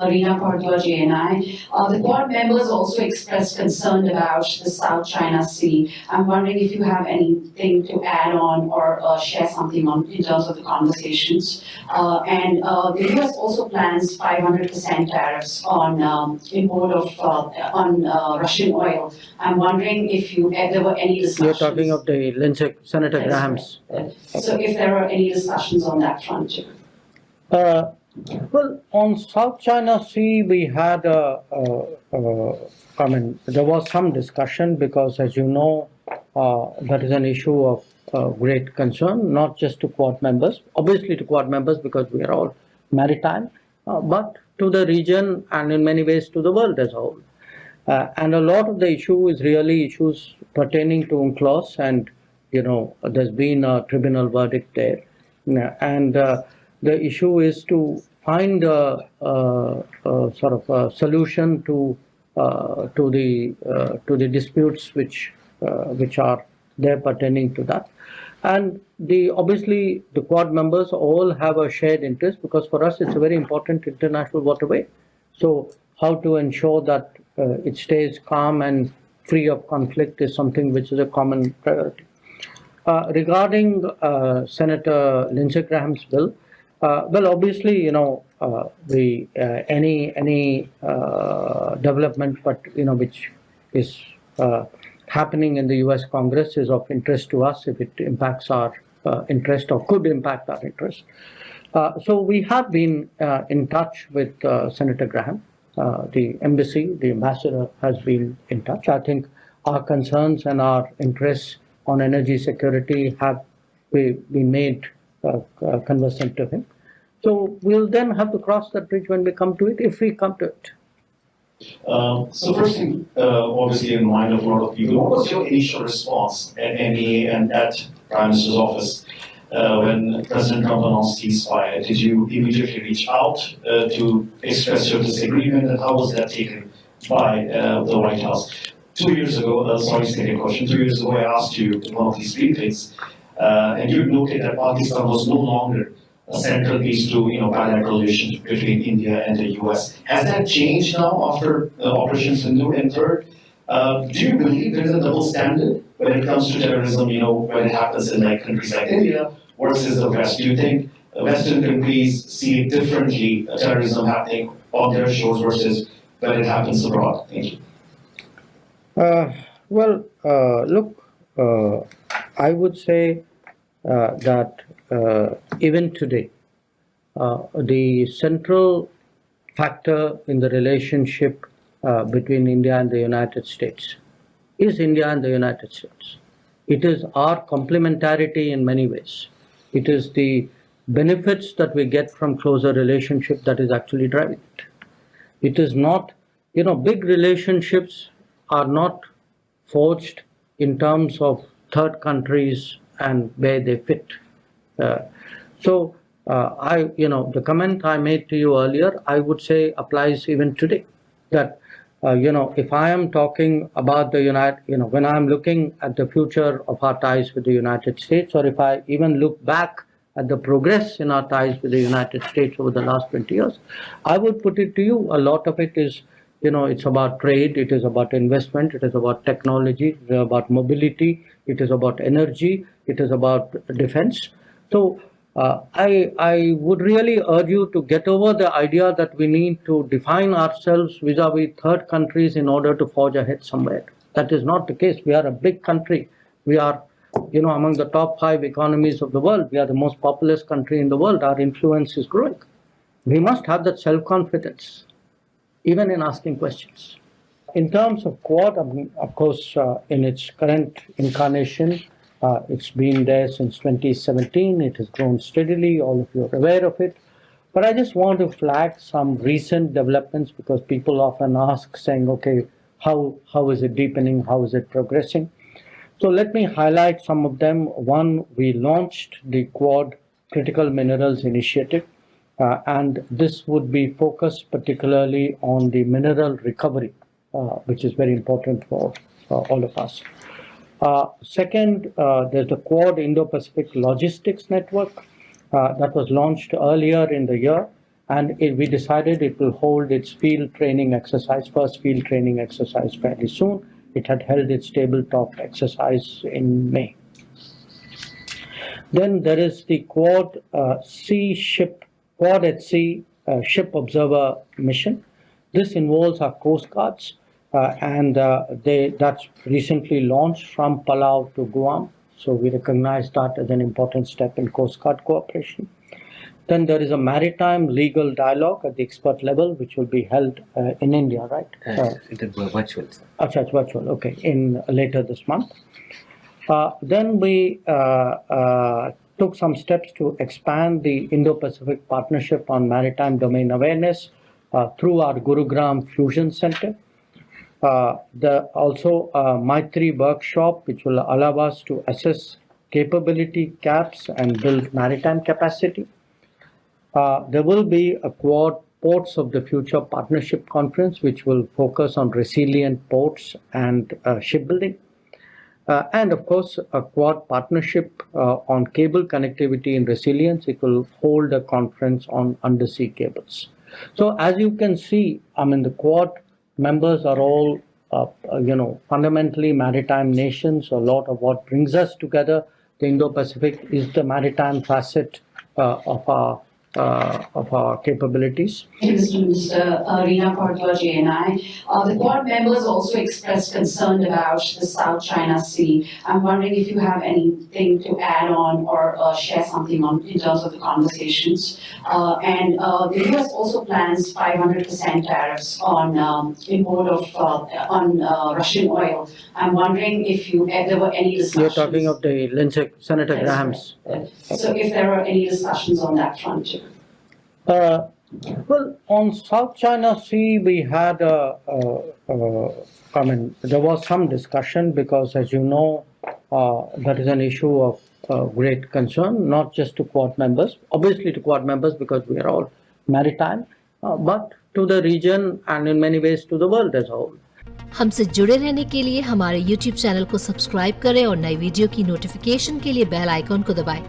Rina Partua JNI. The Quad members also expressed concern about the South China Sea. I'm wondering if you have anything to add on or share something on in terms of the conversations. And the US also plans 500% tariffs on import of on Russian oil. I'm wondering if there were any discussions. You're talking of the Lindsey, Senator That's Graham's. correct. So if there are any discussions on that front too. Well, on South China Sea, we had there was some discussion because, as you know, that is an issue of great concern, not just to Quad members, obviously to Quad members because we are all maritime, but to the region and in many ways to the world as a whole. And a lot of the issue is really issues pertaining to UNCLOS, and there's been a tribunal verdict there, and the issue is to find a sort of a solution to the disputes which are there pertaining to that. And obviously the Quad members all have a shared interest because for us it's a very important international waterway. So how to ensure that it stays calm and free of conflict is something which is a common priority. Regarding Senator Lindsey Graham's bill, well, obviously, any development, but which is happening in the U.S. Congress is of interest to us if it impacts our interest or could impact our interest. So we have been in touch with Senator Graham. The embassy, the ambassador has been in touch. I think our concerns and our interests on energy security have been made conversant to him. So we'll then have to cross that bridge when we come to it, if we come to it. So first thing, obviously in the mind of a lot of people, what was your initial response at Prime Minister's office when President Trump announced ceasefire? Did you immediately reach out to express your disagreement, and how was that taken by the White House? 2 years ago, sorry, second question. 2 years ago, I asked you in one of these briefings, and you noted that Pakistan was no longer a central piece to bilateral relations between India and the US. Has that changed now after Operation Sindhu and third? Do you believe there is a double standard when it comes to terrorism? When it happens in countries like India versus the West? Do you think Western countries see differently terrorism happening on their shores versus when it happens abroad? Thank you. Look, I would say that even today, the central factor in the relationship between India and the United States is India and the United States. It is our complementarity in many ways. It is the benefits that we get from closer relationship that is actually driving it. It is not, big relationships are not forged in terms of third countries and where they fit. So the comment I made to you earlier, I would say applies even today. That if I am talking about when I'm looking at the future of our ties with the United States, or if I even look back at the progress in our ties with the United States over the last 20 years, I would put it to you, a lot of it is, it's about trade, it is about investment, it is about technology, it is about mobility, it is about energy, it is about defense. So I would really urge you to get over the idea that we need to define ourselves vis-a-vis third countries in order to forge ahead somewhere. That is not the case. We are a big country. We are, among the top 5 economies of the world. We are the most populous country in the world. Our influence is growing. We must have that self-confidence, even in asking questions. In terms of Quad, of course, in its current incarnation, it's been there since 2017. It has grown steadily. All of you are aware of it. But I just want to flag some recent developments because people often ask, saying, okay, how is it deepening? How is it progressing? So let me highlight some of them. One, we launched the Quad Critical Minerals Initiative, and this would be focused particularly on the mineral recovery, which is very important for all of us. Second, there's the Quad Indo-Pacific Logistics Network that was launched earlier in the year, and we decided it will hold its field training exercise, first field training exercise fairly soon. It had held its tabletop exercise in May. Then there is the Quad at Sea Ship Observer Mission. This involves our coast guards, and that's recently launched from Palau to Guam. So we recognize that as an important step in Coast Guard cooperation. Then there is a maritime legal dialogue at the expert level, which will be held in India, right? It is virtual. It's virtual, okay, in later this month. Then we took some steps to expand the Indo-Pacific Partnership on Maritime Domain Awareness through our Gurugram Fusion Center. Also Maitri workshop, which will allow us to assess capability gaps and build maritime capacity. There will be a Quad Ports of the Future Partnership Conference, which will focus on resilient ports and shipbuilding. And of course, a Quad partnership on cable connectivity and resilience. It will hold a conference on undersea cables. So as you can see, I mean, the Quad members are all, fundamentally maritime nations. A lot of what brings us together, the Indo-Pacific, is the maritime facet of our capabilities. Mr. Reena Kaur, JNI. The Quad members also expressed concern about the South China Sea. I'm wondering if you have anything to add on or share something on in terms of the conversations. And the US also plans 500% tariffs on import of Russian oil. I'm wondering if there were any discussions. You're talking of the Lindsey, Senator That's Graham's. right. So if there are any discussions on that front too. Well, on South China Sea, we had there was some discussion because, as you know, that is an issue of great concern, not just to Quad members, obviously to Quad members because we are all maritime, but to the region and in many ways to the world as a whole. हमसे जुड़े रहने के लिए हमारे YouTube channel को subscribe करें और नई वीडियो की नोटिफिकेशन के लिए बेल आइकॉन को दबाएं।